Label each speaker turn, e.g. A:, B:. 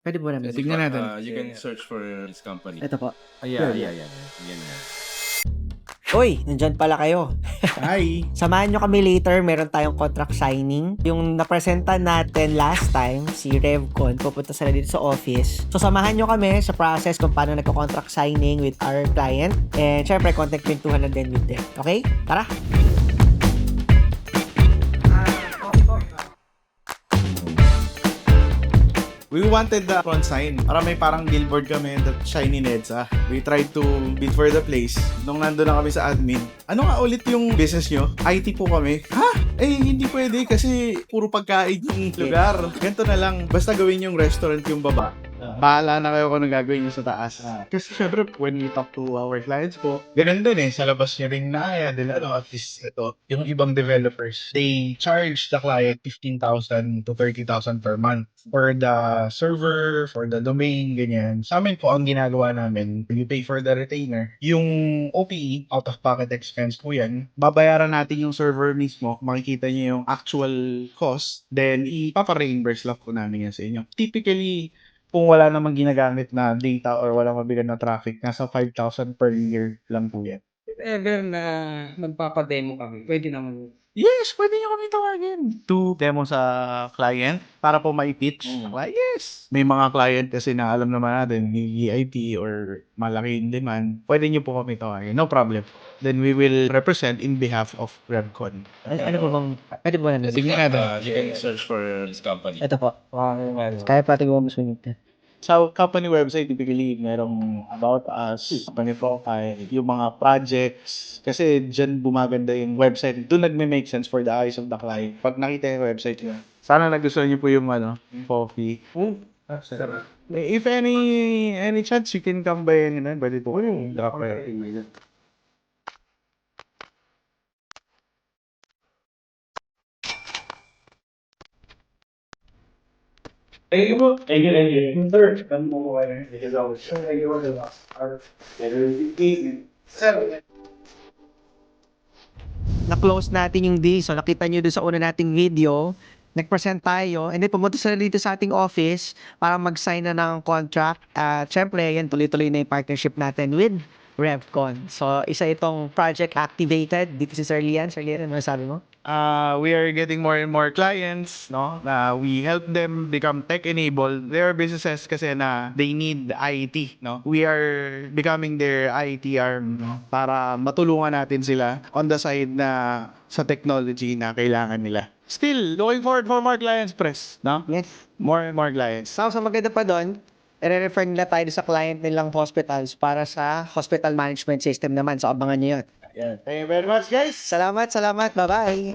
A: Pwede po namin.
B: Tignan natin.
C: You can search for this company.
A: Ito po.
B: Ayan.
C: Yan na.
A: Uy, nandyan pala kayo.
B: Hi!
A: Samahan nyo kami later, meron tayong contract signing. Yung napresenta natin last time, si Revcon, pupunta sila dito sa office. So, samahan nyo kami sa process kung paano nagko-contract signing with our client. And syempre, contact kwentuhan na din with them. Okay? Tara!
B: We wanted the front sign. Para may parang billboard kami that shiny Nedsa. We tried to bid for the place. Nung nandun na kami sa admin, ano nga ulit yung business nyo? IT po kami. Ha? Eh, hindi pwede kasi puro pagkain yung lugar. Ganito na lang. Basta gawin yung restaurant yung baba. Bahala na kayo kung ano gagawin nyo sa taas. Kasi syempre, when we talk to our clients po, ganun din sa labas nyo rin na kaya din, at least ito, yung ibang developers, they charge the client 15,000 to 30,000 per month for the server, for the domain, ganyan. Sa amin po, ang ginagawa namin, you pay for the retainer. Yung OPE, out of pocket expense po yan, babayaran natin yung server mismo, makikita nyo yung actual cost, then ipapa-reimburse lang po namin yan sa inyo. Typically, kung wala namang ginagamit na data or walang mabigat na traffic, nasa 5,000 per year lang po yan.
D: If ever na magpapa-demo kami, pwede naman.
B: Yes, pwede nyo kami tawagin to demo sa client para po mai-pitch. Yes! May mga client kasi na alam naman natin, EIT or malaki in demand, pwede nyo po kami tawagin. No problem. Then we will represent in behalf of Revcon.
A: Ano po bang, pwede po namin.
B: Tignan natin.
C: You can search for this company.
A: Ito po. Kaya pati ko mas minute.
B: Sa company website, typically, merong about us, company profile, yung mga projects. Kasi dyan bumaganda yung website. Doon nagme-make sense for the eyes of the client. Pag nakita yung website yun. Sana nagustuhan niyo po yung coffee. If any chance, you can come by and pwede po yung drop by. Thank you. Thank you. Third, come over because I was sure you were the last part.
A: Na-close natin yung deal. So, nakita nyo doon sa una nating video. Nag-present tayo. And then, pumunta sila dito sa ating office para mag-sign na ng contract. At syempre, yan, tuloy-tuloy na yung partnership natin with Revcon. So, isa itong project activated. Dito si Sir Lian. Sir Lian, ano sabi mo?
B: We are getting more and more clients, no? We help them become tech-enabled. There are businesses kasi na they need IT, no? We are becoming their IT arm, no? Para matulungan natin sila on the side na sa technology na kailangan nila. Still, looking forward for more clients, Pres, no?
A: Yes.
B: More and more clients.
A: So, maganda pa doon, i-refer nila tayo sa client nilang hospitals para sa hospital management system naman. So, abangan nyo yun.
B: Thank you very much, guys!
A: Salamat. Bye-bye.